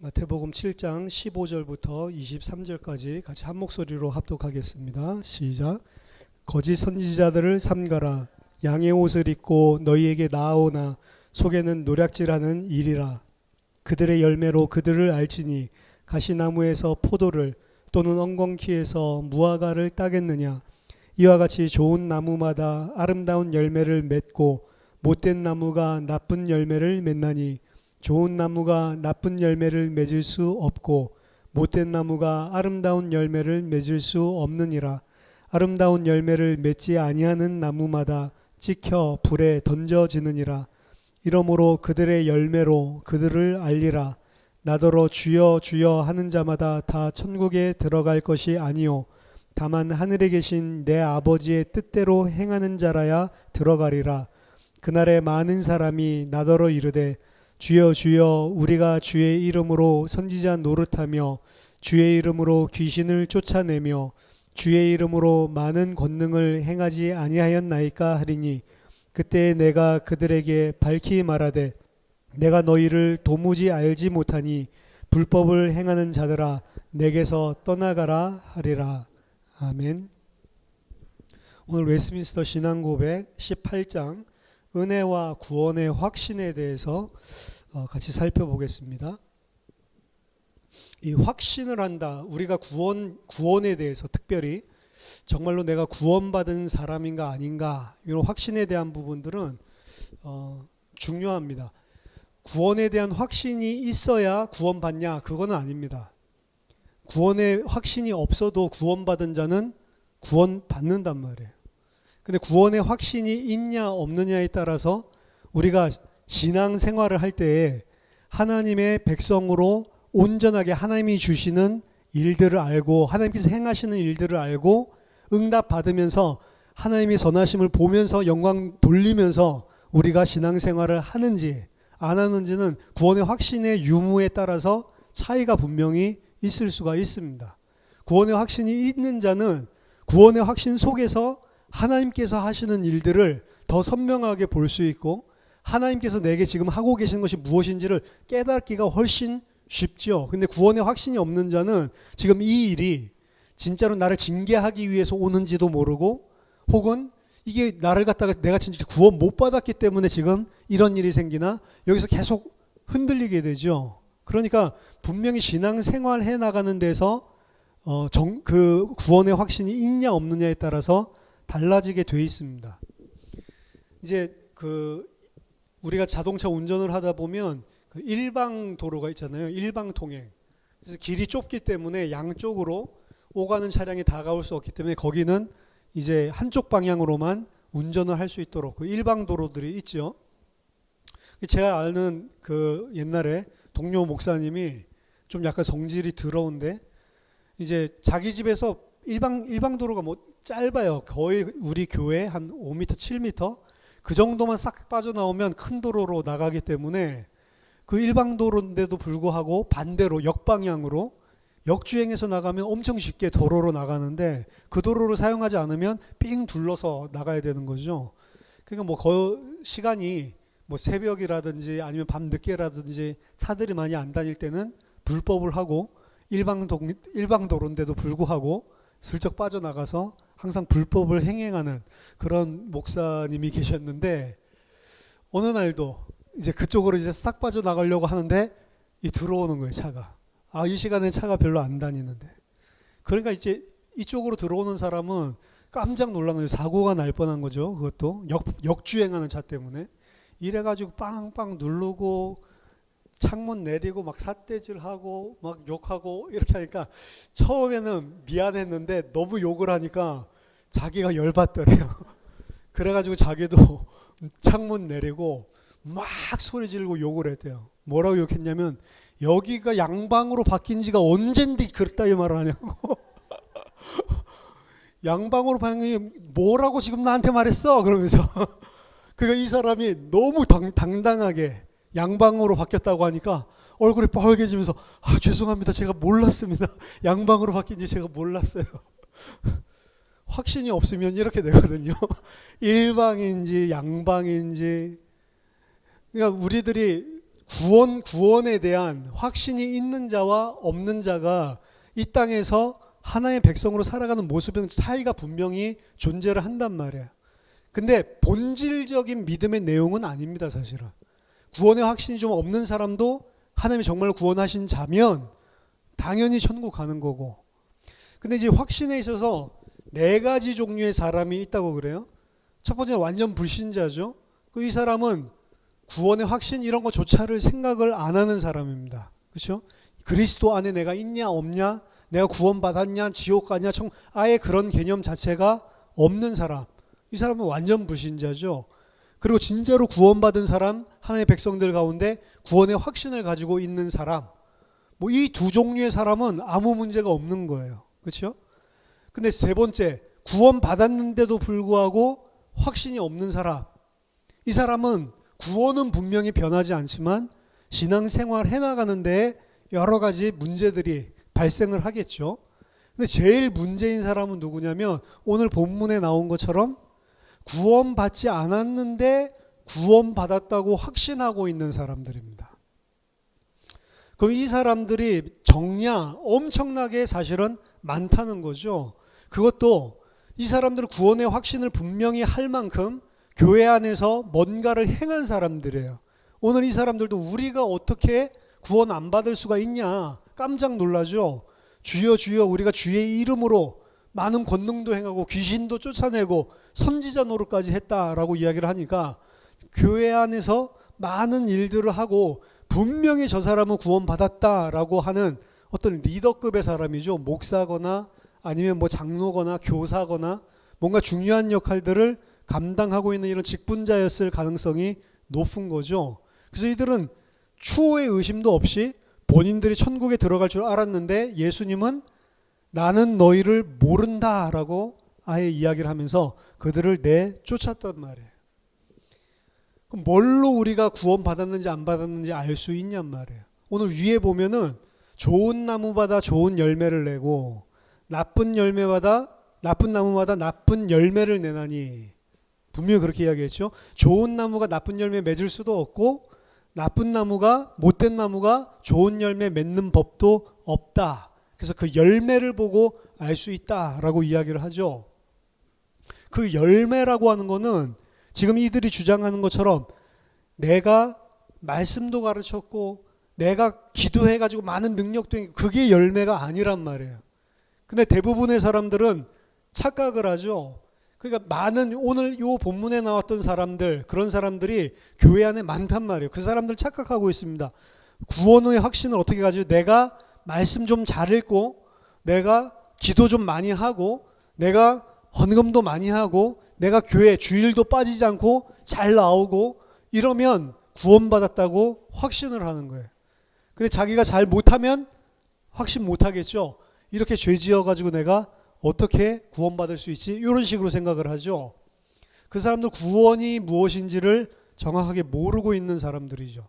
마태복음 7장 15절부터 23절까지 같이 한 목소리로 합독하겠습니다. 시작. 거짓 선지자들을 삼가라. 양의 옷을 입고 너희에게 나아오나 속에는 노략질하는 일이라. 그들의 열매로 그들을 알지니 가시나무에서 포도를 또는 엉겅퀴에서 무화과를 따겠느냐. 이와 같이 좋은 나무마다 아름다운 열매를 맺고 못된 나무가 나쁜 열매를 맺나니 좋은 나무가 나쁜 열매를 맺을 수 없고 못된 나무가 아름다운 열매를 맺을 수 없느니라. 아름다운 열매를 맺지 아니하는 나무마다 찍혀 불에 던져지느니라. 이러므로 그들의 열매로 그들을 알리라. 나더러 주여 주여 하는 자마다 다 천국에 들어갈 것이 아니요 다만 하늘에 계신 내 아버지의 뜻대로 행하는 자라야 들어가리라. 그날에 많은 사람이 나더러 이르되 주여 주여 우리가 주의 이름으로 선지자 노릇하며 주의 이름으로 귀신을 쫓아내며 주의 이름으로 많은 권능을 행하지 아니하였나이까 하리니 그때 내가 그들에게 밝히 말하되 내가 너희를 도무지 알지 못하니 불법을 행하는 자들아 내게서 떠나가라 하리라. 아멘. 오늘 웨스트민스터 신앙고백 18장 은혜와 구원의 확신에 대해서 같이 살펴보겠습니다. 이 확신을 한다. 우리가 구원에 대해서 특별히 정말로 내가 구원받은 사람인가 아닌가 이런 확신에 대한 부분들은 중요합니다. 구원에 대한 확신이 있어야 구원받냐? 그거는 아닙니다. 구원의 확신이 없어도 구원받은 자는 구원받는단 말이에요. 근데 구원의 확신이 있냐 없느냐에 따라서 우리가 신앙생활을 할 때에 하나님의 백성으로 온전하게 하나님이 주시는 일들을 알고 하나님께서 행하시는 일들을 알고 응답 받으면서 하나님의 선하심을 보면서 영광 돌리면서 우리가 신앙생활을 하는지 안 하는지는 구원의 확신의 유무에 따라서 차이가 분명히 있을 수가 있습니다. 구원의 확신이 있는 자는 구원의 확신 속에서 하나님께서 하시는 일들을 더 선명하게 볼 수 있고 하나님께서 내게 지금 하고 계신 것이 무엇인지를 깨닫기가 훨씬 쉽죠. 근데 구원의 확신이 없는 자는 지금 이 일이 진짜로 나를 징계하기 위해서 오는지도 모르고 혹은 이게 나를 갖다가 내가 진짜 구원 못 받았기 때문에 지금 이런 일이 생기나 여기서 계속 흔들리게 되죠. 그러니까 분명히 신앙생활 해 나가는 데서 그 구원의 확신이 있냐 없느냐에 따라서 달라지게 돼 있습니다. 이제 우리가 자동차 운전을 하다 보면 그 일방 도로가 있잖아요. 일방 통행. 그래서 길이 좁기 때문에 양쪽으로 오가는 차량이 다가올 수 없기 때문에 거기는 이제 한쪽 방향으로만 운전을 할 수 있도록 그 일방 도로들이 있죠. 제가 아는 그 옛날에 동료 목사님이 좀 약간 성질이 더러운데 이제 자기 집에서 일방 도로가 뭐 짧아요. 거의 우리 교회 한 5m, 7m 그 정도만 싹 빠져나오면 큰 도로로 나가기 때문에 그 일방 도로인데도 불구하고 반대로 역방향으로 역주행해서 나가면 엄청 쉽게 도로로 나가는데 그 도로를 사용하지 않으면 삥 둘러서 나가야 되는 거죠. 그러니까 뭐 시간이 뭐 새벽이라든지 아니면 밤 늦게라든지 차들이 많이 안 다닐 때는 불법을 하고 일방 도로인데도 불구하고 슬쩍 빠져나가서 항상 불법을 행행하는 그런 목사님이 계셨는데 어느 날도 이제 그쪽으로 이제 싹 빠져나가려고 하는데 들어오는 거예요, 차가. 이 시간에 차가 별로 안 다니는데. 그러니까 이제 이쪽으로 들어오는 사람은 깜짝 놀란 거죠. 사고가 날 뻔한 거죠. 그것도 역주행하는 차 때문에. 이래가지고 빵빵 누르고 창문 내리고 막 삿대질하고 막 욕하고 이렇게 하니까 처음에는 미안했는데 너무 욕을 하니까 자기가 열받더래요. 그래가지고 자기도 창문 내리고 막 소리 지르고 욕을 했대요. 뭐라고 욕했냐면 여기가 양방으로 바뀐 지가 언젠데 그랬다 이 말을 하냐고. 양방으로 바뀐 게 뭐라고 지금 나한테 말했어? 그러면서 그러니까 이 사람이 너무 당당하게 양방으로 바뀌었다고 하니까 얼굴이 빨개지면서 죄송합니다. 제가 몰랐습니다. 양방으로 바뀐지 제가 몰랐어요. 확신이 없으면 이렇게 되거든요. 일방인지 양방인지. 그러니까 우리들이 구원에 대한 확신이 있는 자와 없는 자가 이 땅에서 하나의 백성으로 살아가는 모습에는 차이가 분명히 존재를 한단 말이에요. 근데 본질적인 믿음의 내용은 아닙니다, 사실은. 구원의 확신이 좀 없는 사람도 하나님이 정말 구원하신 자면 당연히 천국 가는 거고. 근데 이제 확신에 있어서 네 가지 종류의 사람이 있다고 그래요. 첫 번째는 완전 불신자죠. 이 사람은 구원의 확신 이런 거조차를 생각을 안 하는 사람입니다. 그렇죠? 그리스도 안에 내가 있냐 없냐, 내가 구원받았냐, 지옥 가냐, 아예 그런 개념 자체가 없는 사람. 이 사람은 완전 불신자죠. 그리고 진짜로 구원받은 사람, 하나님의 백성들 가운데 구원의 확신을 가지고 있는 사람, 뭐 이 두 종류의 사람은 아무 문제가 없는 거예요. 그렇죠? 근데 세 번째, 구원받았는데도 불구하고 확신이 없는 사람. 이 사람은 구원은 분명히 변하지 않지만 신앙생활 해나가는데 여러 가지 문제들이 발생을 하겠죠. 근데 제일 문제인 사람은 누구냐면 오늘 본문에 나온 것처럼 구원받지 않았는데 구원받았다고 확신하고 있는 사람들입니다. 그럼 이 사람들이 정량 엄청나게 사실은 많다는 거죠. 그것도 이 사람들은 구원의 확신을 분명히 할 만큼 교회 안에서 뭔가를 행한 사람들이에요. 오늘 이 사람들도 우리가 어떻게 구원 안 받을 수가 있냐 깜짝 놀라죠. 주여 주여 우리가 주의 이름으로 많은 권능도 행하고 귀신도 쫓아내고 선지자 노릇까지 했다라고 이야기를 하니까 교회 안에서 많은 일들을 하고 분명히 저 사람은 구원받았다라고 하는 어떤 리더급의 사람이죠. 목사거나 아니면 뭐 장로거나 교사거나 뭔가 중요한 역할들을 감당하고 있는 이런 직분자였을 가능성이 높은 거죠. 그래서 이들은 추호의 의심도 없이 본인들이 천국에 들어갈 줄 알았는데 예수님은 나는 너희를 모른다라고 아예 이야기를 하면서 그들을 내쫓았단 말이에요. 그럼 뭘로 우리가 구원받았는지 안 받았는지 알 수 있냔 말이에요. 오늘 위에 보면은 좋은 나무마다 좋은 열매를 내고 나쁜 나무마다 나쁜 열매를 내나니 분명히 그렇게 이야기했죠. 좋은 나무가 나쁜 열매 맺을 수도 없고 나쁜 나무가 못된 나무가 좋은 열매 맺는 법도 없다. 그래서 그 열매를 보고 알 수 있다라고 이야기를 하죠. 그 열매라고 하는 거는 지금 이들이 주장하는 것처럼 내가 말씀도 가르쳤고 내가 기도해가지고 많은 능력도 있고 그게 열매가 아니란 말이에요. 근데 대부분의 사람들은 착각을 하죠. 그러니까 많은 오늘 이 본문에 나왔던 사람들, 그런 사람들이 교회 안에 많단 말이에요. 그 사람들 착각하고 있습니다. 구원의 확신을 어떻게 가지고 내가 말씀 좀 잘 읽고 내가 기도 좀 많이 하고 내가 헌금도 많이 하고 내가 교회 주일도 빠지지 않고 잘 나오고 이러면 구원받았다고 확신을 하는 거예요. 근데 자기가 잘 못하면 확신 못하겠죠. 이렇게 죄 지어가지고 내가 어떻게 구원받을 수 있지? 이런 식으로 생각을 하죠. 그 사람도 구원이 무엇인지를 정확하게 모르고 있는 사람들이죠.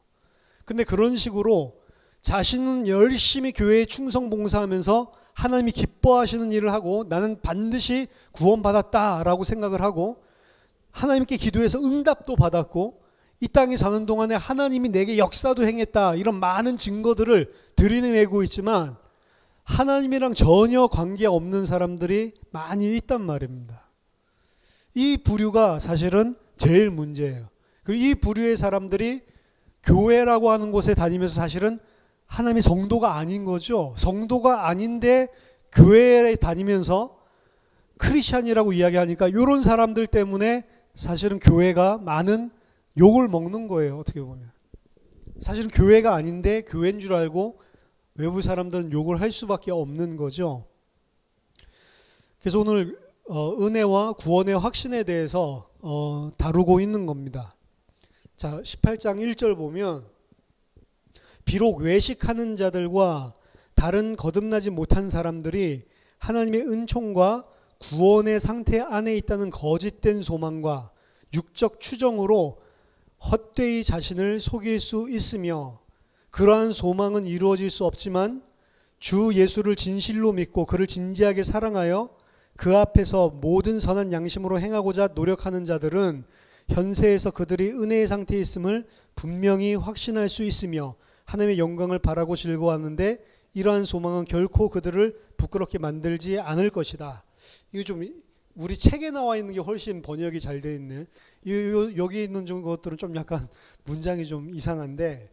근데 그런 식으로 자신은 열심히 교회에 충성 봉사하면서 하나님이 기뻐하시는 일을 하고 나는 반드시 구원받았다라고 생각을 하고 하나님께 기도해서 응답도 받았고 이 땅에 사는 동안에 하나님이 내게 역사도 행했다 이런 많은 증거들을 들이내고 있지만 하나님이랑 전혀 관계없는 사람들이 많이 있단 말입니다. 이 부류가 사실은 제일 문제예요. 그리고 이 부류의 사람들이 교회라고 하는 곳에 다니면서 사실은 하나님의 성도가 아닌 거죠. 성도가 아닌데 교회에 다니면서 크리스찬이라고 이야기하니까 이런 사람들 때문에 사실은 교회가 많은 욕을 먹는 거예요. 어떻게 보면 사실은 교회가 아닌데 교회인 줄 알고 외부 사람들은 욕을 할 수밖에 없는 거죠. 그래서 오늘 은혜와 구원의 확신에 대해서 다루고 있는 겁니다. 자, 18장 1절 보면 비록 외식하는 자들과 다른 거듭나지 못한 사람들이 하나님의 은총과 구원의 상태 안에 있다는 거짓된 소망과 육적 추정으로 헛되이 자신을 속일 수 있으며 그러한 소망은 이루어질 수 없지만 주 예수를 진실로 믿고 그를 진지하게 사랑하여 그 앞에서 모든 선한 양심으로 행하고자 노력하는 자들은 현세에서 그들이 은혜의 상태에 있음을 분명히 확신할 수 있으며 하나님의 영광을 바라고 즐거워하는데 이러한 소망은 결코 그들을 부끄럽게 만들지 않을 것이다. 이거 좀 우리 책에 나와 있는 게 훨씬 번역이 잘 되어 있네. 여기 있는 것들은 좀 약간 문장이 좀 이상한데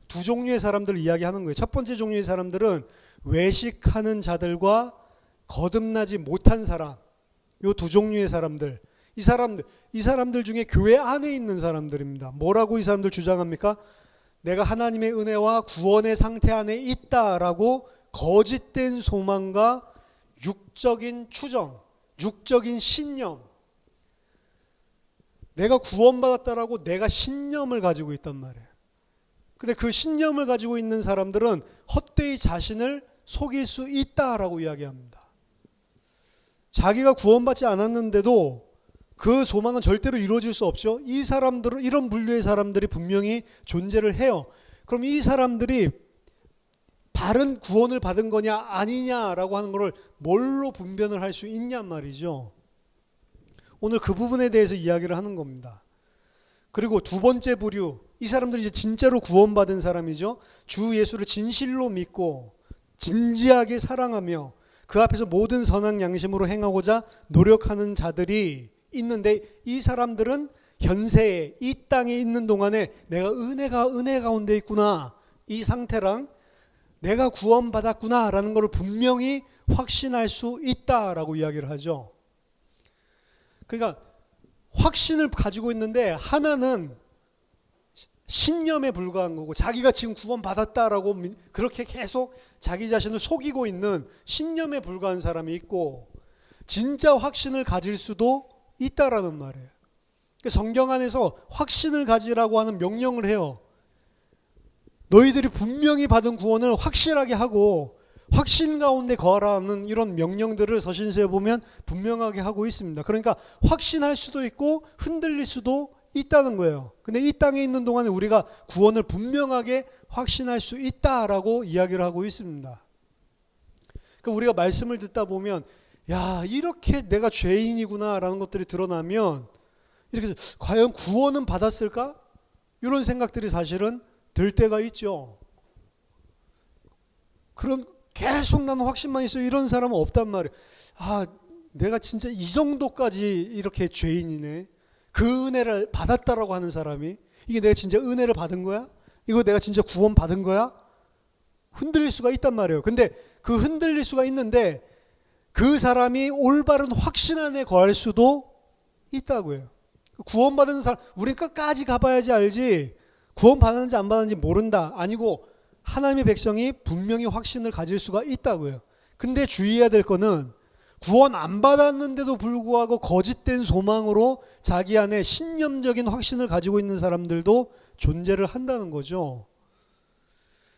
두 종류의 사람들을 이야기하는 거예요. 첫 번째 종류의 사람들은 외식하는 자들과 거듭나지 못한 사람, 이 두 종류의 사람들, 이 사람들 중에 교회 안에 있는 사람들입니다. 뭐라고 이 사람들 주장합니까? 내가 하나님의 은혜와 구원의 상태 안에 있다라고 거짓된 소망과 육적인 추정, 육적인 신념, 내가 구원받았다라고 내가 신념을 가지고 있단 말이에요. 근데 그 신념을 가지고 있는 사람들은 헛되이 자신을 속일 수 있다라고 이야기합니다. 자기가 구원받지 않았는데도 그 소망은 절대로 이루어질 수 없죠. 이 사람들은, 이런 분류의 사람들이 분명히 존재를 해요. 그럼 이 사람들이 바른 구원을 받은 거냐 아니냐라고 하는 것을 뭘로 분별을 할 수 있냔 말이죠. 오늘 그 부분에 대해서 이야기를 하는 겁니다. 그리고 두 번째 부류, 이 사람들이 이제 진짜로 구원받은 사람이죠. 주 예수를 진실로 믿고 진지하게 사랑하며 그 앞에서 모든 선한 양심으로 행하고자 노력하는 자들이 있는데, 이 사람들은 현세에 이 땅에 있는 동안에 내가 은혜 가운데 있구나, 이 상태랑 내가 구원받았구나라는 것을 분명히 확신할 수 있다라고 이야기를 하죠. 그러니까 확신을 가지고 있는데 하나는 신념에 불과한 거고, 자기가 지금 구원받았다라고 그렇게 계속 자기 자신을 속이고 있는 신념에 불과한 사람이 있고, 진짜 확신을 가질 수도 있다라는 말이에요. 성경 안에서 확신을 가지라고 하는 명령을 해요. 너희들이 분명히 받은 구원을 확실하게 하고 확신 가운데 거하라는 이런 명령들을 서신서에 보면 분명하게 하고 있습니다. 그러니까 확신할 수도 있고 흔들릴 수도 있다는 거예요. 근데 이 땅에 있는 동안에 우리가 구원을 분명하게 확신할 수 있다라고 이야기를 하고 있습니다. 그러니까 우리가 말씀을 듣다 보면 야, 이렇게 내가 죄인이구나라는 것들이 드러나면 이렇게 과연 구원은 받았을까? 이런 생각들이 사실은 들 때가 있죠. 그런 계속 나는 확신만 있어요, 이런 사람은 없단 말이에요. 아, 내가 진짜 이 정도까지 이렇게 죄인이네, 그 은혜를 받았다라고 하는 사람이, 이게 내가 진짜 은혜를 받은 거야? 이거 내가 진짜 구원 받은 거야? 흔들릴 수가 있단 말이에요. 근데 그 흔들릴 수가 있는데 그 사람이 올바른 확신 안에 거할 수도 있다고요. 구원받은 사람, 우린 끝까지 가봐야지 알지 구원 받았는지 안 받았는지 모른다 아니고, 하나님의 백성이 분명히 확신을 가질 수가 있다고요. 근데 주의해야 될 거는 구원 안 받았는데도 불구하고 거짓된 소망으로 자기 안에 신념적인 확신을 가지고 있는 사람들도 존재를 한다는 거죠.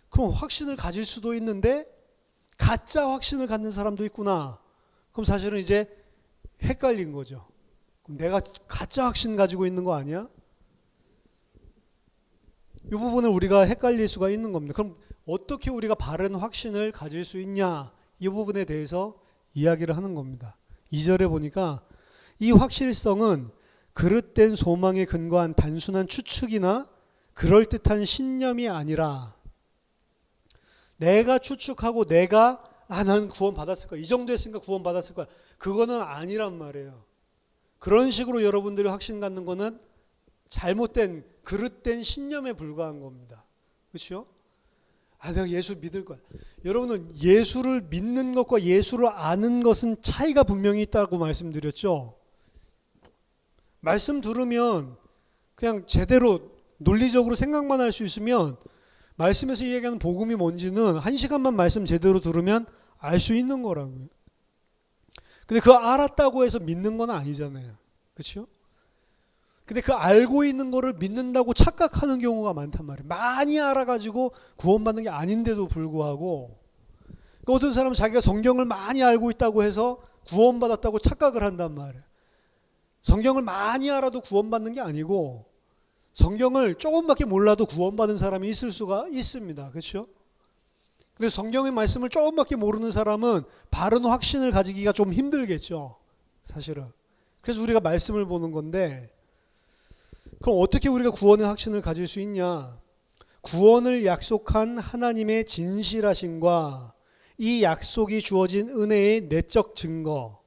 그럼 확신을 가질 수도 있는데 가짜 확신을 갖는 사람도 있구나. 그럼 사실은 이제 헷갈린 거죠. 그럼 내가 가짜 확신 가지고 있는 거 아니야? 이 부분을 우리가 헷갈릴 수가 있는 겁니다. 그럼 어떻게 우리가 바른 확신을 가질 수 있냐, 이 부분에 대해서 이야기를 하는 겁니다. 2절에 보니까 이 확실성은 그릇된 소망에 근거한 단순한 추측이나 그럴듯한 신념이 아니라, 내가 추측하고 내가 난 구원 받았을 거야, 이 정도 했으니까 구원 받았을 거야, 그거는 아니란 말이에요. 그런 식으로 여러분들이 확신 갖는 거는 잘못된 그릇된 신념에 불과한 겁니다. 그렇죠? 아, 내가 예수 믿을 거야. 여러분은 예수를 믿는 것과 예수를 아는 것은 차이가 분명히 있다고 말씀드렸죠. 말씀 들으면 그냥 제대로 논리적으로 생각만 할 수 있으면 말씀에서 이야기하는 복음이 뭔지는 1시간만 말씀 제대로 들으면 알 수 있는 거라고요. 근데 그거 알았다고 해서 믿는 건 아니잖아요. 그렇죠? 근데 그 알고 있는 거를 믿는다고 착각하는 경우가 많단 말이에요. 많이 알아가지고 구원받는 게 아닌데도 불구하고, 어떤 사람은 자기가 성경을 많이 알고 있다고 해서 구원받았다고 착각을 한단 말이에요. 성경을 많이 알아도 구원받는 게 아니고, 성경을 조금밖에 몰라도 구원받은 사람이 있을 수가 있습니다. 그렇죠? 근데 성경의 말씀을 조금밖에 모르는 사람은 바른 확신을 가지기가 좀 힘들겠죠, 사실은. 그래서 우리가 말씀을 보는 건데, 그럼 어떻게 우리가 구원의 확신을 가질 수 있냐? 구원을 약속한 하나님의 진실하심과 이 약속이 주어진 은혜의 내적 증거,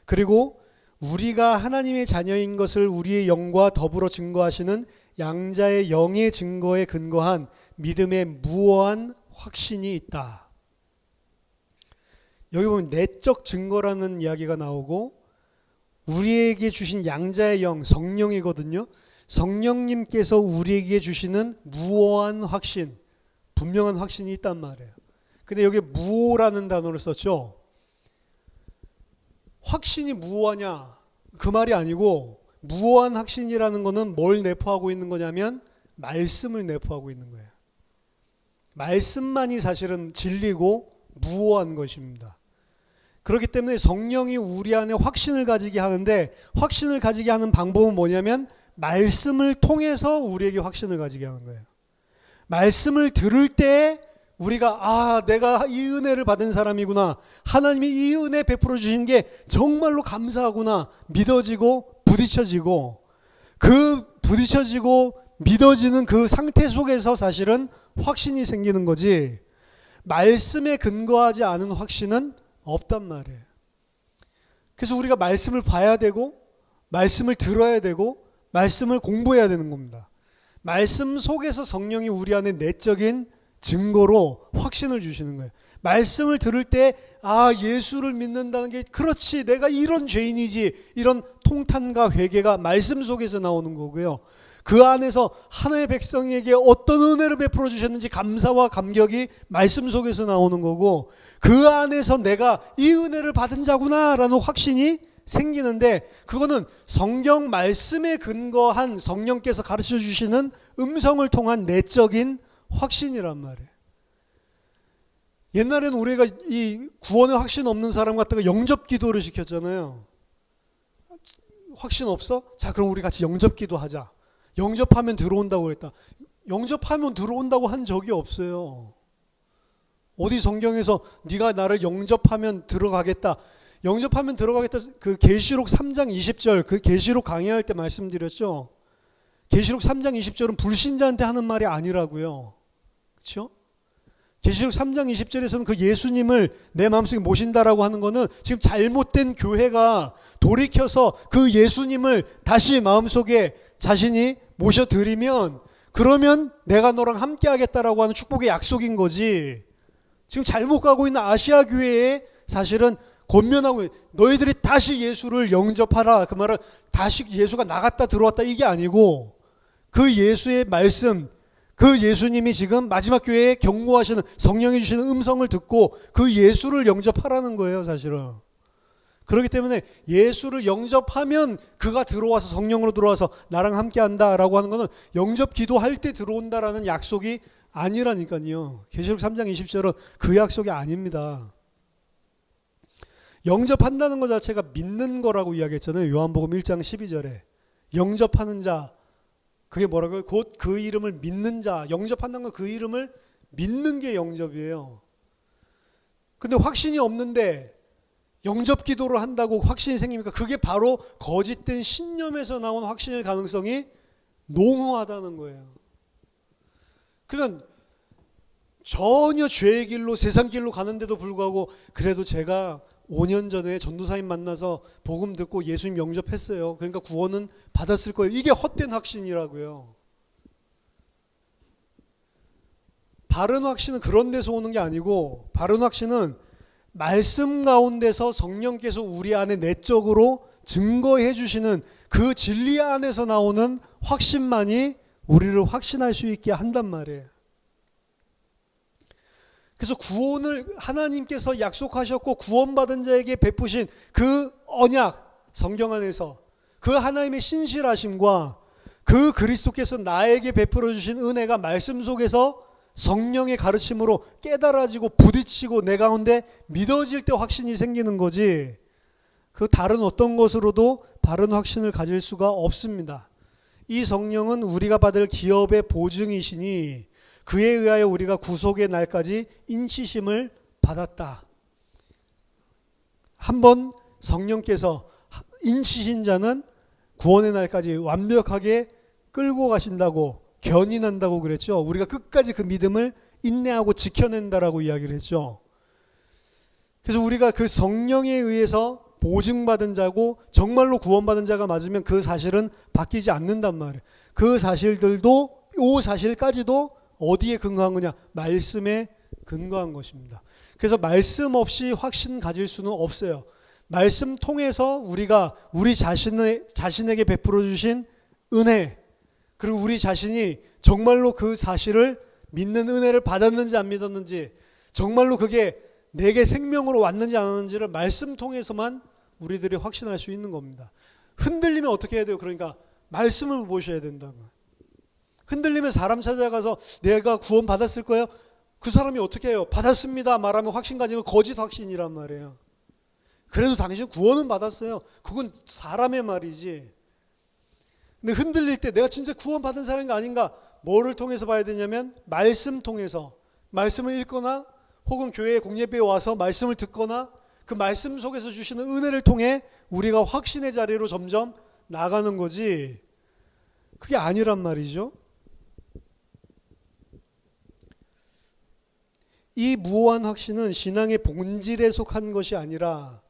그리고 우리가 하나님의 자녀인 것을 우리의 영과 더불어 증거하시는 양자의 영의 증거에 근거한 믿음의 무오한 확신이 있다. 여기 보면 내적 증거라는 이야기가 나오고 우리에게 주신 양자의 영, 성령이거든요. 성령님께서 우리에게 주시는 무오한 확신, 분명한 확신이 있단 말이에요. 근데 여기 무오라는 단어를 썼죠. 확신이 무오하냐? 그 말이 아니고 무오한 확신이라는 것은 뭘 내포하고 있는 거냐면 말씀을 내포하고 있는 거예요. 말씀만이 사실은 진리고 무오한 것입니다. 그렇기 때문에 성령이 우리 안에 확신을 가지게 하는데, 확신을 가지게 하는 방법은 뭐냐면 말씀을 통해서 우리에게 확신을 가지게 하는 거예요. 말씀을 들을 때 우리가 내가 이 은혜를 받은 사람이구나, 하나님이 이 은혜 베풀어 주신 게 정말로 감사하구나 믿어지고 부딪혀지고, 그 부딪혀지고 믿어지는 그 상태 속에서 사실은 확신이 생기는 거지, 말씀에 근거하지 않은 확신은 없단 말이에요. 그래서 우리가 말씀을 봐야 되고 말씀을 들어야 되고 말씀을 공부해야 되는 겁니다. 말씀 속에서 성령이 우리 안에 내적인 증거로 확신을 주시는 거예요. 말씀을 들을 때 예수를 믿는다는 게, 그렇지, 내가 이런 죄인이지, 이런 통탄과 회개가 말씀 속에서 나오는 거고요. 그 안에서 하나님의 백성에게 어떤 은혜를 베풀어 주셨는지 감사와 감격이 말씀 속에서 나오는 거고, 그 안에서 내가 이 은혜를 받은 자구나 라는 확신이 생기는데, 그거는 성경 말씀에 근거한 성령께서 가르쳐 주시는 음성을 통한 내적인 확신이란 말이에요. 옛날에는 우리가 이 구원의 확신 없는 사람 갖다가 영접 기도를 시켰잖아요. 확신 없어? 자, 그럼 우리 같이 영접 기도 하자. 영접하면 들어온다고 그랬다. 영접하면 들어온다고 한 적이 없어요. 어디 성경에서 네가 나를 영접하면 들어가겠다. 영접하면 들어가겠다. 그 계시록 3장 20절, 그 계시록 강의할 때 말씀드렸죠. 계시록 3장 20절은 불신자한테 하는 말이 아니라고요. 그렇죠? 계시록 3장 20절에서는 그 예수님을 내 마음속에 모신다라고 하는 거는 지금 잘못된 교회가 돌이켜서 그 예수님을 다시 마음속에 자신이 모셔드리면, 그러면 내가 너랑 함께 하겠다라고 하는 축복의 약속인 거지, 지금 잘못 가고 있는 아시아 교회에 사실은 권면하고, 너희들이 다시 예수를 영접하라, 그 말은 다시 예수가 나갔다 들어왔다 이게 아니고, 그 예수의 말씀, 그 예수님이 지금 마지막 교회에 경고하시는, 성령이 주시는 음성을 듣고 그 예수를 영접하라는 거예요, 사실은. 그렇기 때문에 예수를 영접하면 그가 들어와서, 성령으로 들어와서 나랑 함께 한다라고 하는 거는 영접 기도할 때 들어온다라는 약속이 아니라니까요. 계시록 3장 20절은 그 약속이 아닙니다. 영접한다는 것 자체가 믿는 거라고 이야기했잖아요. 요한복음 1장 12절에 영접하는 자, 그게 뭐라고요? 곧 그 이름을 믿는 자. 영접한다는 건 그 이름을 믿는 게 영접이에요. 근데 확신이 없는데 영접 기도를 한다고 확신이 생깁니까? 그게 바로 거짓된 신념에서 나온 확신일 가능성이 농후하다는 거예요. 그러니까 전혀 죄의 길로, 세상 길로 가는데도 불구하고, 그래도 제가 5년 전에 전도사님 만나서 복음 듣고 예수님 영접했어요, 그러니까 구원은 받았을 거예요. 이게 헛된 확신이라고요. 바른 확신은 그런 데서 오는 게 아니고, 바른 확신은 말씀 가운데서 성령께서 우리 안에 내적으로 증거해 주시는 그 진리 안에서 나오는 확신만이 우리를 확신할 수 있게 한단 말이에요. 그래서 구원을 하나님께서 약속하셨고 구원받은 자에게 베푸신 그 언약, 성경 안에서 그 하나님의 신실하심과 그 그리스도께서 나에게 베풀어 주신 은혜가 말씀 속에서 성령의 가르침으로 깨달아지고 부딪히고 내 가운데 믿어질 때 확신이 생기는 거지, 그 다른 어떤 것으로도 바른 확신을 가질 수가 없습니다. 이 성령은 우리가 받을 기업의 보증이시니 그에 의하여 우리가 구속의 날까지 인치심을 받았다. 한번 성령께서 인치신 자는 구원의 날까지 완벽하게 끌고 가신다고, 견인한다고 그랬죠. 우리가 끝까지 그 믿음을 인내하고 지켜낸다라고 이야기를 했죠. 그래서 우리가 그 성령에 의해서 보증받은 자고 정말로 구원받은 자가 맞으면 그 사실은 바뀌지 않는단 말이에요. 그 사실들도, 이 사실까지도 어디에 근거한 거냐? 말씀에 근거한 것입니다. 그래서 말씀 없이 확신 가질 수는 없어요. 말씀 통해서 우리가 우리 자신에게 베풀어 주신 은혜, 그리고 우리 자신이 정말로 그 사실을 믿는 은혜를 받았는지 안 믿었는지, 정말로 그게 내게 생명으로 왔는지 안 왔는지를 말씀 통해서만 우리들이 확신할 수 있는 겁니다. 흔들리면 어떻게 해야 돼요? 그러니까 말씀을 보셔야 된다고. 흔들리면 사람 찾아가서 내가 구원 받았을 거예요? 그 사람이 어떻게 해요? 받았습니다 말하면 확신 가지고 거짓 확신이란 말이에요. 그래도 당신 구원은 받았어요. 그건 사람의 말이지. 근데 흔들릴 때 내가 진짜 구원 받은 사람인가 아닌가, 뭐를 통해서 봐야 되냐면 말씀 통해서, 말씀을 읽거나 혹은 교회 공예배에 와서 말씀을 듣거나 그 말씀 속에서 주시는 은혜를 통해 우리가 확신의 자리로 점점 나가는 거지, 그게 아니란 말이죠. 이 무오한 확신은 신앙의 본질에 속한 것이 아니라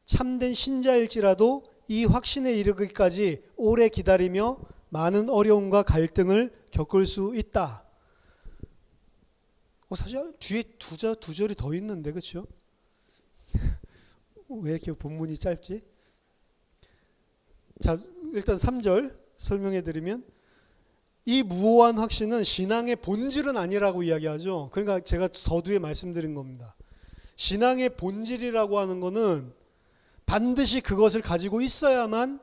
참된 신자일지라도 이 확신에 이르기까지 오래 기다리며 많은 어려움과 갈등을 겪을 수 있다. 사실 뒤에 두 절이 더 있는데, 그렇죠? 왜 이렇게 본문이 짧지? 자, 일단 3절 설명해 드리면, 이 무오한 확신은 신앙의 본질은 아니라고 이야기하죠. 그러니까 제가 서두에 말씀드린 겁니다. 신앙의 본질이라고 하는 거는 반드시 그것을 가지고 있어야만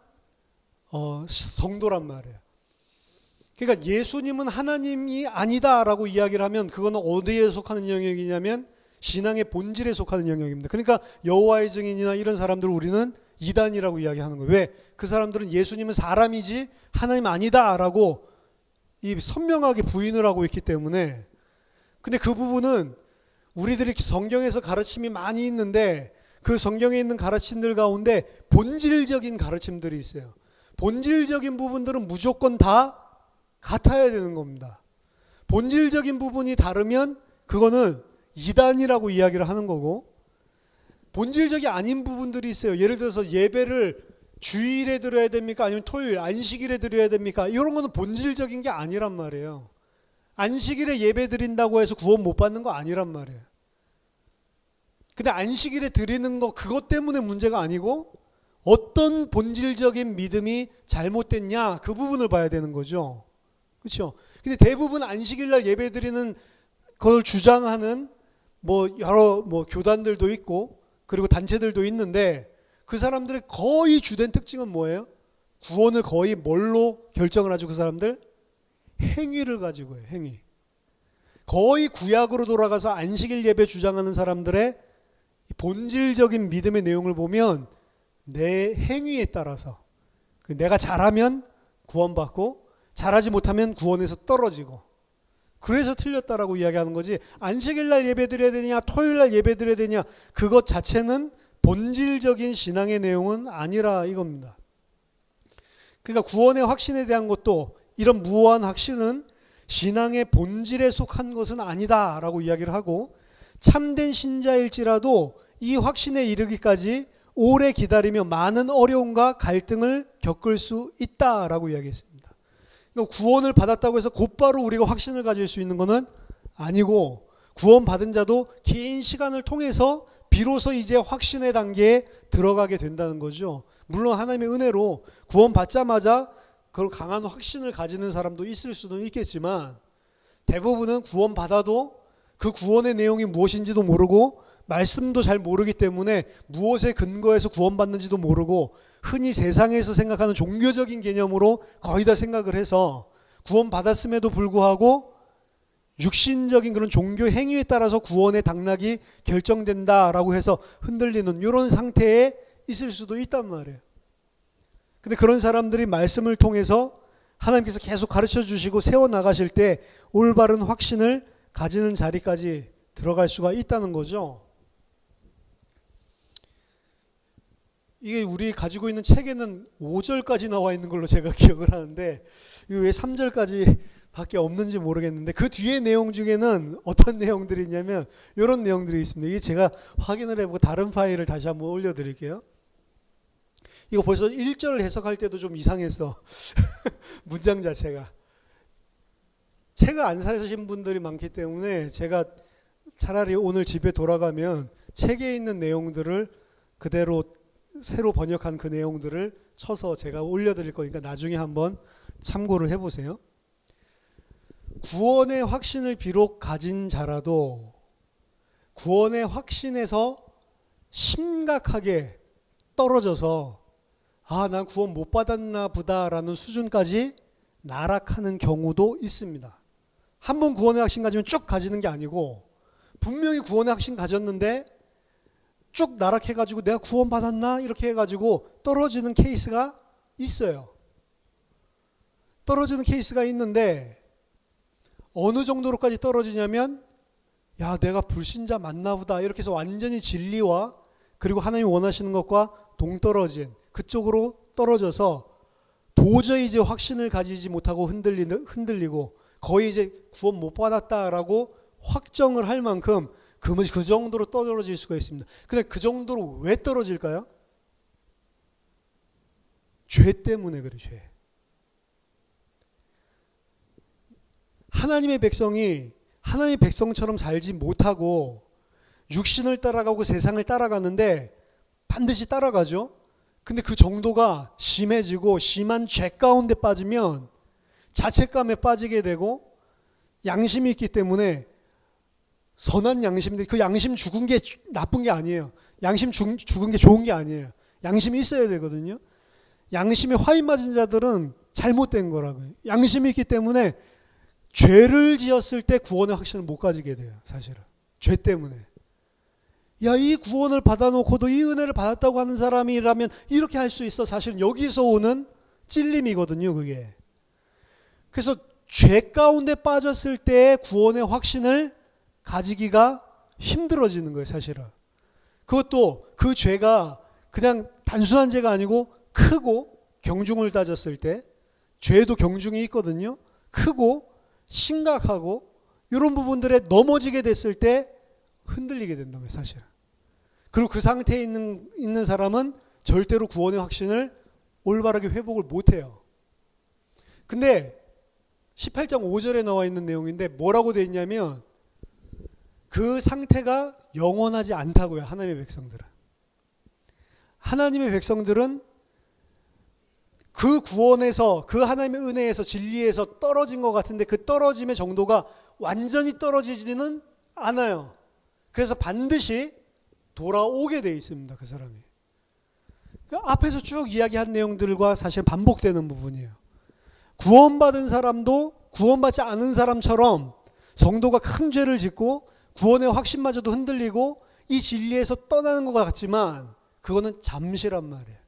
성도란 말이에요. 그러니까 예수님은 하나님이 아니다라고 이야기를 하면 그거는 어디에 속하는 영역이냐면 신앙의 본질에 속하는 영역입니다. 그러니까 여호와의 증인이나 이런 사람들을 우리는 이단이라고 이야기하는 거예요. 왜? 그 사람들은 예수님은 사람이지 하나님 아니다라고 이 선명하게 부인을 하고 있기 때문에. 근데 그 부분은 우리들이 성경에서 가르침이 많이 있는데 그 성경에 있는 가르침들 가운데 본질적인 가르침들이 있어요. 본질적인 부분들은 무조건 다 같아야 되는 겁니다. 본질적인 부분이 다르면 그거는 이단이라고 이야기를 하는 거고, 본질적이 아닌 부분들이 있어요. 예를 들어서 예배를 주일에 드려야 됩니까? 아니면 토요일, 안식일에 드려야 됩니까? 이런 거는 본질적인 게 아니란 말이에요. 안식일에 예배 드린다고 해서 구원 못 받는 거 아니란 말이에요. 근데 안식일에 드리는 거 그것 때문에 문제가 아니고 어떤 본질적인 믿음이 잘못됐냐, 그 부분을 봐야 되는 거죠. 그렇죠? 근데 대부분 안식일날 예배 드리는 걸 주장하는 여러 교단들도 있고 그리고 단체들도 있는데 그 사람들의 거의 주된 특징은 뭐예요? 구원을 거의 뭘로 결정을 하죠? 그 사람들? 행위를 가지고 해요. 행위. 거의 구약으로 돌아가서 안식일 예배 주장하는 사람들의 본질적인 믿음의 내용을 보면 내 행위에 따라서, 내가 잘하면 구원받고 잘하지 못하면 구원에서 떨어지고, 그래서 틀렸다라고 이야기하는 거지, 안식일날 예배 드려야 되냐 토요일날 예배 드려야 되냐 그것 자체는 본질적인 신앙의 내용은 아니라 이겁니다. 그러니까 구원의 확신에 대한 것도 이런 무오한 확신은 신앙의 본질에 속한 것은 아니다라고 이야기를 하고, 참된 신자일지라도 이 확신에 이르기까지 오래 기다리며 많은 어려움과 갈등을 겪을 수 있다라고 이야기했습니다. 그러니까 구원을 받았다고 해서 곧바로 우리가 확신을 가질 수 있는 것은 아니고, 구원받은 자도 긴 시간을 통해서 비로소 이제 확신의 단계에 들어가게 된다는 거죠. 물론 하나님의 은혜로 구원받자마자 그걸 강한 확신을 가지는 사람도 있을 수는 있겠지만, 대부분은 구원받아도 그 구원의 내용이 무엇인지도 모르고 말씀도 잘 모르기 때문에 무엇에 근거해서 구원받는지도 모르고 흔히 세상에서 생각하는 종교적인 개념으로 거의 다 생각을 해서 구원받았음에도 불구하고 육신적인 그런 종교 행위에 따라서 구원의 당락이 결정된다라고 해서 흔들리는 이런 상태에 있을 수도 있단 말이에요. 근데 그런 사람들이 말씀을 통해서 하나님께서 계속 가르쳐 주시고 세워 나가실 때 올바른 확신을 가지는 자리까지 들어갈 수가 있다는 거죠. 이게 우리 가지고 있는 책에는 5절까지 나와 있는 걸로 제가 기억을 하는데 이게 왜 3절까지 밖에 없는지 모르겠는데 그 뒤에 내용 중에는 어떤 내용들이 있냐면 이런 내용들이 있습니다. 이게 제가 확인을 해보고 다른 파일을 다시 한번 올려드릴게요. 이거 벌써 1절 해석할 때도 좀 이상했어. 문장 자체가. 책을 안 사신 분들이 많기 때문에 제가 차라리 오늘 집에 돌아가면 책에 있는 내용들을 그대로 새로 번역한 그 내용들을 쳐서 제가 올려드릴 거니까 나중에 한번 참고를 해보세요. 구원의 확신을 비록 가진 자라도 구원의 확신에서 심각하게 떨어져서 난 구원 못 받았나 보다라는 수준까지 나락하는 경우도 있습니다. 한 번 구원의 확신 가지면 쭉 가지는 게 아니고 분명히 구원의 확신 가졌는데 쭉 나락해가지고 내가 구원 받았나 이렇게 해가지고 떨어지는 케이스가 있어요. 떨어지는 케이스가 있는데 어느 정도로까지 떨어지냐면 야 내가 불신자 맞나 보다 이렇게 해서 완전히 진리와 그리고 하나님이 원하시는 것과 동떨어진 그쪽으로 떨어져서 도저히 이제 확신을 가지지 못하고 흔들리고 거의 이제 구원 못 받았다라고 확정을 할 만큼 그 정도로 떨어질 수가 있습니다. 근데 그 정도로 왜 떨어질까요? 죄 때문에 그래, 죄. 하나님의 백성이 하나님의 백성처럼 살지 못하고 육신을 따라가고 세상을 따라가는데 반드시 따라가죠. 근데 그 정도가 심해지고 심한 죄 가운데 빠지면 자책감에 빠지게 되고 양심이 있기 때문에 선한 양심인데 그 양심 죽은 게 나쁜 게 아니에요. 양심 죽은 게 좋은 게 아니에요. 양심이 있어야 되거든요. 양심이 화인 맞은 자들은 잘못된 거라고요. 양심이 있기 때문에 죄를 지었을 때 구원의 확신을 못 가지게 돼요. 사실은. 죄 때문에. 야, 이 구원을 받아놓고도 이 은혜를 받았다고 하는 사람이라면 이렇게 할 수 있어. 사실은 여기서 오는 찔림이거든요. 그게. 그래서 죄 가운데 빠졌을 때 구원의 확신을 가지기가 힘들어지는 거예요. 사실은. 그것도 그 죄가 그냥 단순한 죄가 아니고 크고 경중을 따졌을 때 죄도 경중이 있거든요. 크고 심각하고 이런 부분들에 넘어지게 됐을 때 흔들리게 된다고요. 사실은. 그리고 그 상태에 있는 사람은 절대로 구원의 확신을 올바르게 회복을 못해요. 근데 18장 5절에 나와 있는 내용인데 뭐라고 되어 있냐면 그 상태가 영원하지 않다고요. 하나님의 백성들은. 하나님의 백성들은 그 구원에서 그 하나님의 은혜에서 진리에서 떨어진 것 같은데 그 떨어짐의 정도가 완전히 떨어지지는 않아요. 그래서 반드시 돌아오게 돼 있습니다. 그 사람이. 앞에서 쭉 이야기한 내용들과 사실 반복되는 부분이에요. 구원받은 사람도 구원받지 않은 사람처럼 성도가 큰 죄를 짓고 구원의 확신마저도 흔들리고 이 진리에서 떠나는 것 같지만 그거는 잠시란 말이에요.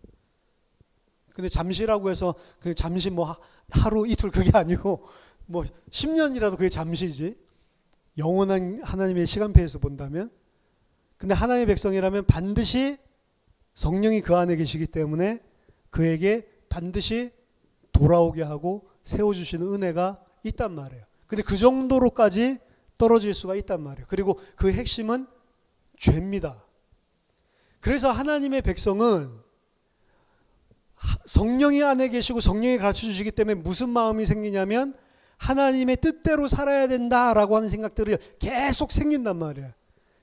근데 잠시라고 해서 그 잠시 뭐 하루 이틀 그게 아니고 뭐 10년이라도 그게 잠시지. 영원한 하나님의 시간표에서 본다면. 근데 하나님의 백성이라면 반드시 성령이 그 안에 계시기 때문에 그에게 반드시 돌아오게 하고 세워주시는 은혜가 있단 말이에요. 근데 그 정도로까지 떨어질 수가 있단 말이에요. 그리고 그 핵심은 죄입니다. 그래서 하나님의 백성은 성령이 안에 계시고 성령이 가르쳐 주시기 때문에 무슨 마음이 생기냐면 하나님의 뜻대로 살아야 된다라고 하는 생각들이 계속 생긴단 말이에요.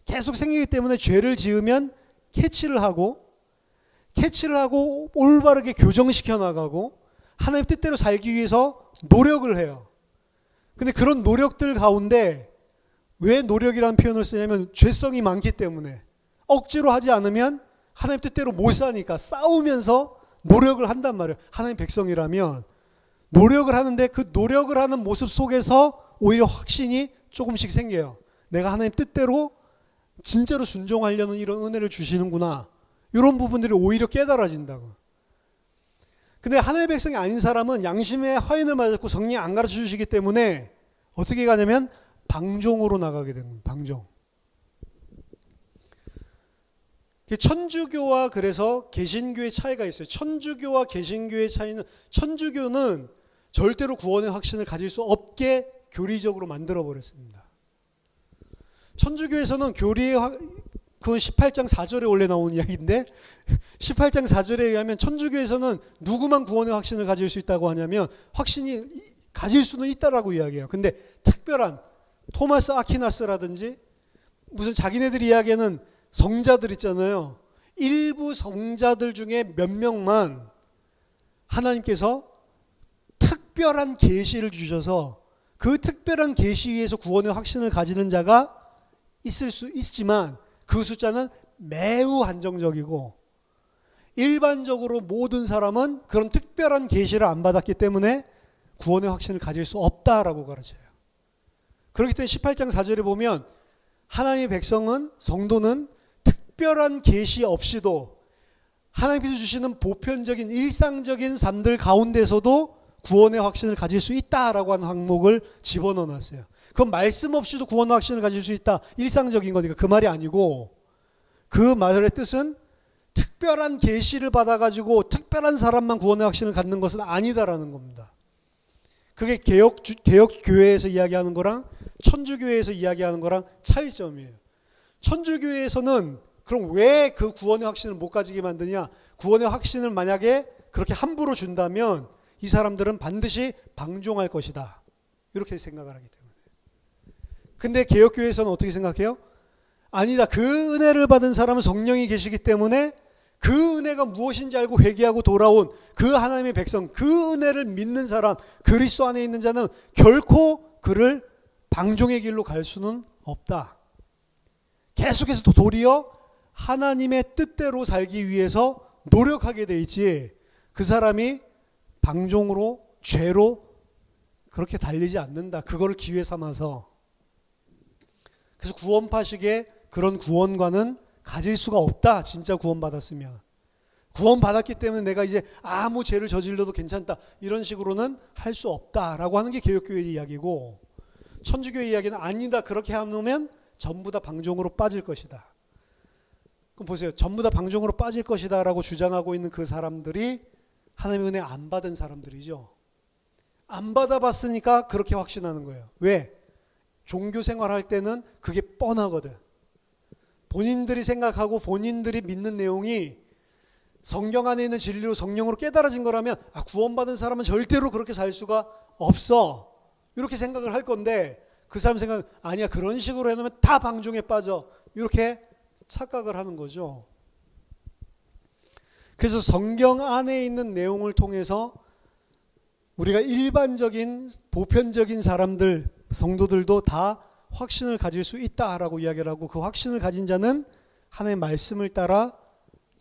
계속 생기기 때문에 죄를 지으면 캐치를 하고 올바르게 교정시켜 나가고 하나님 뜻대로 살기 위해서 노력을 해요. 근데 그런 노력들 가운데 왜 노력이라는 표현을 쓰냐면 죄성이 많기 때문에 억지로 하지 않으면 하나님 뜻대로 못 사니까 싸우면서 노력을 한단 말이에요. 하나님 백성이라면 노력을 하는데 그 노력을 하는 모습 속에서 오히려 확신이 조금씩 생겨요. 내가 하나님 뜻대로 진짜로 순종하려는 이런 은혜를 주시는구나. 이런 부분들이 오히려 깨달아진다고. 근데 하나님의 백성이 아닌 사람은 양심의 화인을 맞았고 성령이 안 가르쳐 주시기 때문에 어떻게 가냐면 방종으로 나가게 되는 거예요. 방종. 천주교와 그래서 개신교의 차이가 있어요. 천주교와 개신교의 차이는, 천주교는 절대로 구원의 확신을 가질 수 없게 교리적으로 만들어 버렸습니다. 천주교에서는 그건 18장 4절에 원래 나온 이야기인데 18장 4절에 의하면 천주교에서는 누구만 구원의 확신을 가질 수 있다고 하냐면 확신이 가질 수는 있다라고 이야기해요. 근데 특별한 토마스 아퀴나스라든지 무슨 자기네들이 이야기하는 성자들 있잖아요. 일부 성자들 중에 몇 명만 하나님께서 특별한 계시를 주셔서 그 특별한 계시에 의해서 구원의 확신을 가지는 자가 있을 수 있지만 그 숫자는 매우 한정적이고 일반적으로 모든 사람은 그런 특별한 계시를 안 받았기 때문에 구원의 확신을 가질 수 없다라고 가르쳐요. 그렇기 때문에 18장 4절에 보면 하나님의 백성은, 성도는 특별한 계시 없이도 하나님께서 주시는 보편적인 일상적인 삶들 가운데서도 구원의 확신을 가질 수 있다라고 하는 항목을 집어넣어 놨어요. 그건 말씀 없이도 구원의 확신을 가질 수 있다, 일상적인 거니까 그 말이 아니고, 그 말의 뜻은 특별한 계시를 받아가지고 특별한 사람만 구원의 확신을 갖는 것은 아니다라는 겁니다. 그게 개혁교회에서 이야기하는 거랑 천주교회에서 이야기하는 거랑 차이점이에요. 천주교회에서는 그럼 왜 그 구원의 확신을 못 가지게 만드냐? 구원의 확신을 만약에 그렇게 함부로 준다면 이 사람들은 반드시 방종할 것이다, 이렇게 생각을 하기 때문에. 근데 개혁교회에서는 어떻게 생각해요? 아니다, 그 은혜를 받은 사람은 성령이 계시기 때문에 그 은혜가 무엇인지 알고 회개하고 돌아온 그 하나님의 백성, 그 은혜를 믿는 사람, 그리스도 안에 있는 자는 결코 그를 방종의 길로 갈 수는 없다. 계속해서 도리어 하나님의 뜻대로 살기 위해서 노력하게 돼 있지, 그 사람이 방종으로, 죄로 그렇게 달리지 않는다. 그거를 기회 삼아서. 그래서 구원파식의 그런 구원관은 가질 수가 없다. 진짜 구원받았으면. 구원받았기 때문에 내가 이제 아무 죄를 저질러도 괜찮다, 이런 식으로는 할 수 없다라고 하는 게 개혁교회의 이야기고, 천주교의 이야기는 아니다, 그렇게 해놓으면 전부 다 방종으로 빠질 것이다. 그럼 보세요. 전부 다 방종으로 빠질 것이다 라고 주장하고 있는 그 사람들이 하나님의 은혜 안 받은 사람들이죠. 안 받아봤으니까 그렇게 확신하는 거예요. 왜? 종교 생활할 때는 그게 뻔하거든. 본인들이 생각하고 본인들이 믿는 내용이 성경 안에 있는 진리로 성령으로 깨달아진 거라면, 구원받은 사람은 절대로 그렇게 살 수가 없어, 이렇게 생각을 할 건데, 그 사람 생각, 아니야, 그런 식으로 해놓으면 다 방종에 빠져, 이렇게 착각을 하는 거죠. 그래서 성경 안에 있는 내용을 통해서 우리가 일반적인 보편적인 사람들, 성도들도 다 확신을 가질 수 있다라고 이야기를 하고, 그 확신을 가진 자는 하나님의 말씀을 따라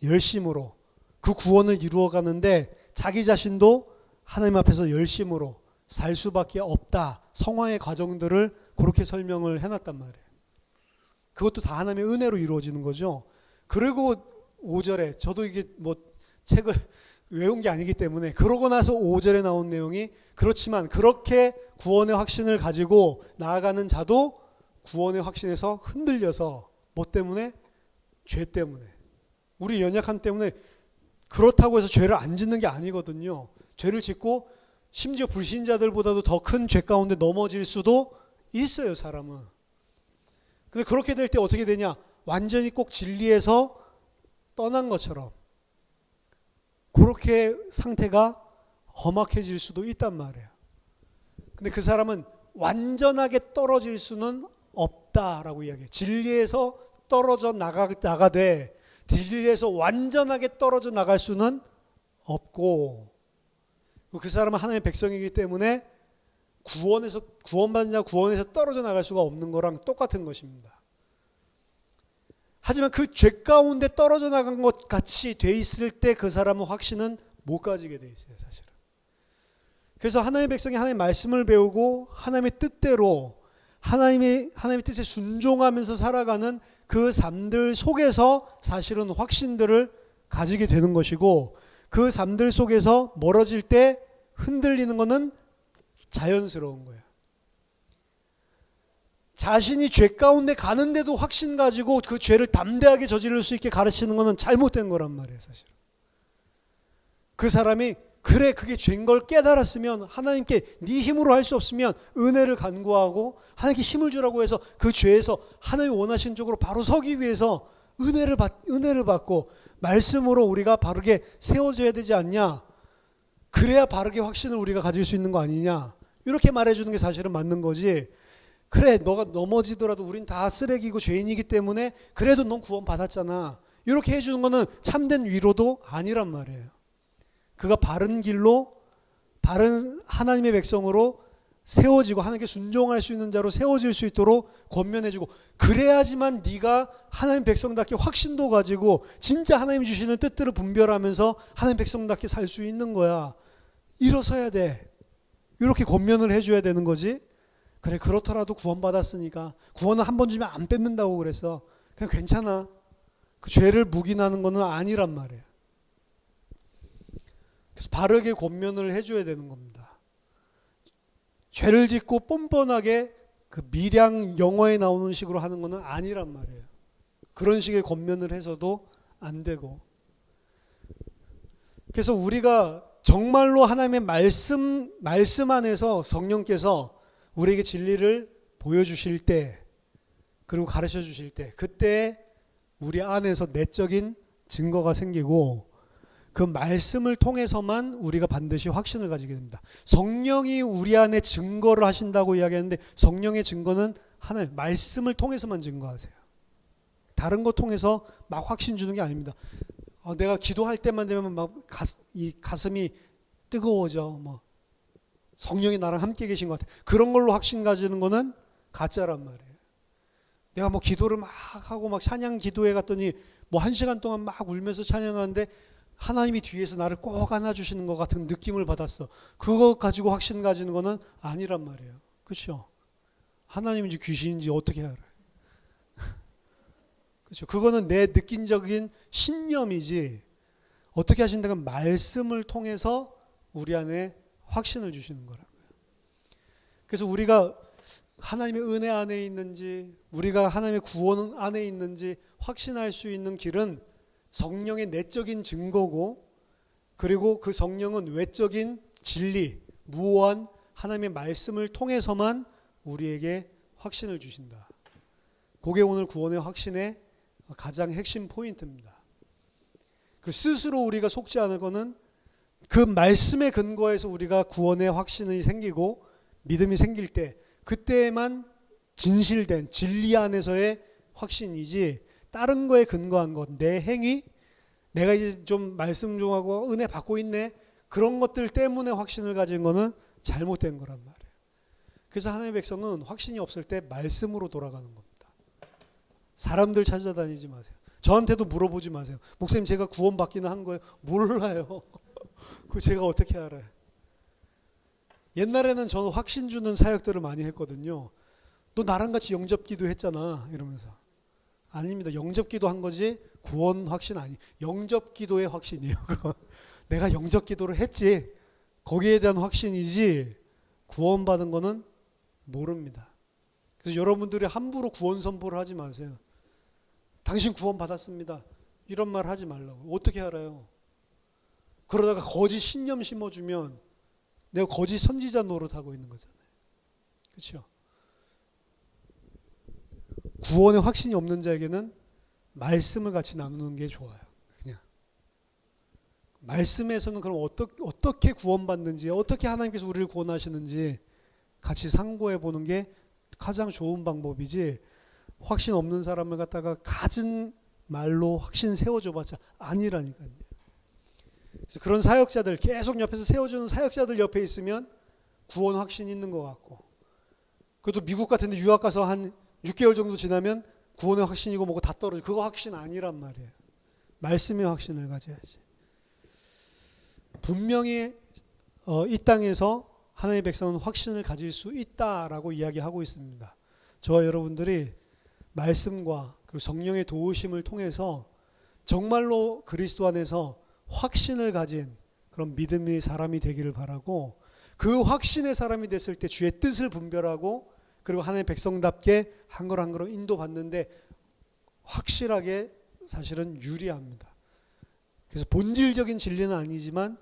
열심으로 그 구원을 이루어가는데 자기 자신도 하나님 앞에서 열심으로 살 수밖에 없다, 성화의 과정들을 그렇게 설명을 해놨단 말이에요. 그것도 다 하나님의 은혜로 이루어지는 거죠. 그리고 5절에, 저도 이게 뭐 책을 외운 게 아니기 때문에, 그러고 나서 5절에 나온 내용이, 그렇지만 그렇게 구원의 확신을 가지고 나아가는 자도 구원의 확신에서 흔들려서, 뭐 때문에? 죄 때문에, 우리 연약함 때문에. 그렇다고 해서 죄를 안 짓는 게 아니거든요. 죄를 짓고 심지어 불신자들보다도 더 큰 죄 가운데 넘어질 수도 있어요, 사람은. 근데 그렇게 될 때 어떻게 되냐? 완전히 꼭 진리에서 떠난 것처럼 그렇게 상태가 험악해질 수도 있단 말이에요. 근데 그 사람은 완전하게 떨어질 수는 없다라고 이야기해요. 진리에서 떨어져 나가되 진리에서 완전하게 떨어져 나갈 수는 없고, 그 사람은 하나님의 백성이기 때문에 구원받은 자 구원에서 떨어져 나갈 수가 없는 거랑 똑같은 것입니다. 하지만 그 죄 가운데 떨어져 나간 것 같이 돼 있을 때 그 사람은 확신은 못 가지게 돼 있어요, 사실은. 그래서 하나님의 백성이 하나님의 말씀을 배우고 하나님의 뜻대로 하나님의 뜻에 순종하면서 살아가는 그 삶들 속에서 사실은 확신들을 가지게 되는 것이고, 그 삶들 속에서 멀어질 때 흔들리는 것은 자연스러운 거예요. 자신이 죄 가운데 가는데도 확신 가지고 그 죄를 담대하게 저지를 수 있게 가르치는 것은 잘못된 거란 말이에요, 사실. 그 사람이 그래 그게 죄인 걸 깨달았으면 하나님께 네 힘으로 할 수 없으면 은혜를 간구하고 하나님께 힘을 주라고 해서 그 죄에서 하나님이 원하신 쪽으로 바로 서기 위해서 은혜를 받고 말씀으로 우리가 바르게 세워져야 되지 않냐. 그래야 바르게 확신을 우리가 가질 수 있는 거 아니냐. 이렇게 말해주는 게 사실은 맞는 거지. 그래 너가 넘어지더라도 우린 다 쓰레기고 죄인이기 때문에 그래도 넌 구원 받았잖아. 이렇게 해주는 거는 참된 위로도 아니란 말이에요. 그가 바른 길로 바른 하나님의 백성으로 세워지고 하나님께 순종할 수 있는 자로 세워질 수 있도록 권면해주고, 그래야지만 네가 하나님 백성답게 확신도 가지고 진짜 하나님 주시는 뜻들을 분별하면서 하나님 백성답게 살 수 있는 거야. 일어서야 돼. 이렇게 권면을 해줘야 되는 거지. 그래 그렇더라도 구원받았으니까 구원은 한 번 주면 안 뺏는다고 그랬어. 그냥 괜찮아. 그 죄를 묵인하는 거는 아니란 말이에요. 그래서 바르게 권면을 해줘야 되는 겁니다. 죄를 짓고 뻔뻔하게 그 미량 영어에 나오는 식으로 하는 거는 아니란 말이에요. 그런 식의 권면을 해서도 안 되고. 그래서 우리가 정말로 하나님의 말씀 안에서 성령께서 우리에게 진리를 보여주실 때, 그리고 가르쳐 주실 때, 그때 우리 안에서 내적인 증거가 생기고 그 말씀을 통해서만 우리가 반드시 확신을 가지게 됩니다. 성령이 우리 안에 증거를 하신다고 이야기하는데 성령의 증거는 하나님 말씀을 통해서만 증거하세요. 다른 거 통해서 막 확신 주는 게 아닙니다. 내가 기도할 때만 되면 막 이 가슴이 뜨거워져. 뭐 성령이 나랑 함께 계신 것 같아. 그런 걸로 확신 가지는 거는 가짜란 말이에요. 내가 뭐 기도를 막 하고 막 찬양 기도회 갔더니 뭐 1시간 동안 막 울면서 찬양하는데 하나님이 뒤에서 나를 꼭 안아주시는 것 같은 느낌을 받았어. 그거 가지고 확신 가지는 거는 아니란 말이에요. 그렇죠? 하나님인지 귀신인지 어떻게 알아요? 그렇죠? 그거는 내 느낀적인 신념이지 어떻게 하신다면 말씀을 통해서 우리 안에 확신을 주시는 거라고요. 그래서 우리가 하나님의 은혜 안에 있는지 우리가 하나님의 구원 안에 있는지 확신할 수 있는 길은 성령의 내적인 증거고, 그리고 그 성령은 외적인 진리, 무오한 하나님의 말씀을 통해서만 우리에게 확신을 주신다. 그게 오늘 구원의 확신의 가장 핵심 포인트입니다. 그 스스로 우리가 속지 않을 거는 그 말씀의 근거에서 우리가 구원의 확신이 생기고 믿음이 생길 때, 그때만 진실된 진리 안에서의 확신이지 다른 거에 근거한 것, 내 행위, 내가 이제 좀 말씀 좀 하고 은혜 받고 있네, 그런 것들 때문에 확신을 가진 거는 잘못된 거란 말이에요. 그래서 하나님의 백성은 확신이 없을 때 말씀으로 돌아가는 겁니다. 사람들 찾아다니지 마세요. 저한테도 물어보지 마세요. 목사님 제가 구원받기는 한 거예요? 몰라요. 그거 제가 어떻게 알아요? 옛날에는 저는 확신 주는 사역들을 많이 했거든요. 너 나랑 같이 영접기도 했잖아 이러면서. 아닙니다. 영접기도 한 거지 구원 확신 아니. 영접기도의 확신이에요. 내가 영접기도를 했지 거기에 대한 확신이지 구원받은 거는 모릅니다. 그래서 여러분들이 함부로 구원 선포를 하지 마세요. 당신 구원받았습니다. 이런 말 하지 말라고. 어떻게 알아요? 그러다가 거짓 신념 심어주면 내가 거짓 선지자 노릇하고 있는 거잖아요. 그렇죠? 구원의 확신이 없는 자에게는 말씀을 같이 나누는 게 좋아요. 그냥 말씀에서는 그럼 어떻게 구원받는지, 어떻게 하나님께서 우리를 구원하시는지 같이 상고해 보는 게 가장 좋은 방법이지, 확신 없는 사람을 갖다가 갖은 말로 확신 세워줘봤자 아니라니까요. 그래서 그런 사역자들, 계속 옆에서 세워주는 사역자들 옆에 있으면 구원 확신이 있는 것 같고, 그래도 미국 같은 데 유학 가서 한 6개월 정도 지나면 구원의 확신이고 뭐고 다 떨어져. 그거 확신 아니란 말이에요. 말씀의 확신을 가져야지. 분명히 이 땅에서 하나님의 백성은 확신을 가질 수 있다라고 이야기하고 있습니다. 저와 여러분들이 말씀과 그리고 성령의 도우심을 통해서 정말로 그리스도 안에서 확신을 가진 그런 믿음의 사람이 되기를 바라고, 그 확신의 사람이 됐을 때 주의 뜻을 분별하고 그리고 하나님의 백성답게 한 걸 한 걸로 인도받는데 확실하게 사실은 유리합니다. 그래서 본질적인 진리는 아니지만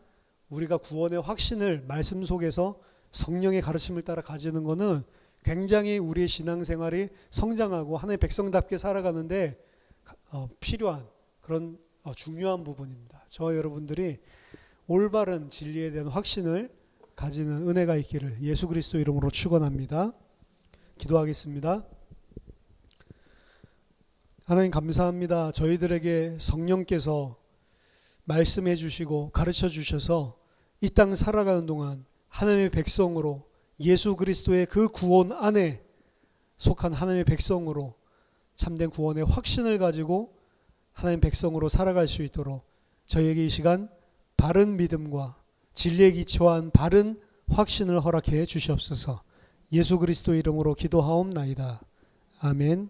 우리가 구원의 확신을 말씀 속에서 성령의 가르침을 따라 가지는 것은 굉장히 우리의 신앙생활이 성장하고 하나님의 백성답게 살아가는데 필요한 그런 중요한 부분입니다. 저와 여러분들이 올바른 진리에 대한 확신을 가지는 은혜가 있기를 예수 그리스도 이름으로 축원합니다. 기도하겠습니다. 하나님 감사합니다. 저희들에게 성령께서 말씀해 주시고 가르쳐 주셔서 이 땅 살아가는 동안 하나님의 백성으로 예수 그리스도의 그 구원 안에 속한 하나님의 백성으로 참된 구원의 확신을 가지고 하나님의 백성으로 살아갈 수 있도록 저희에게 이 시간 바른 믿음과 진리에 기초한 바른 확신을 허락해 주시옵소서. 예수 그리스도 이름으로 기도하옵나이다. 아멘.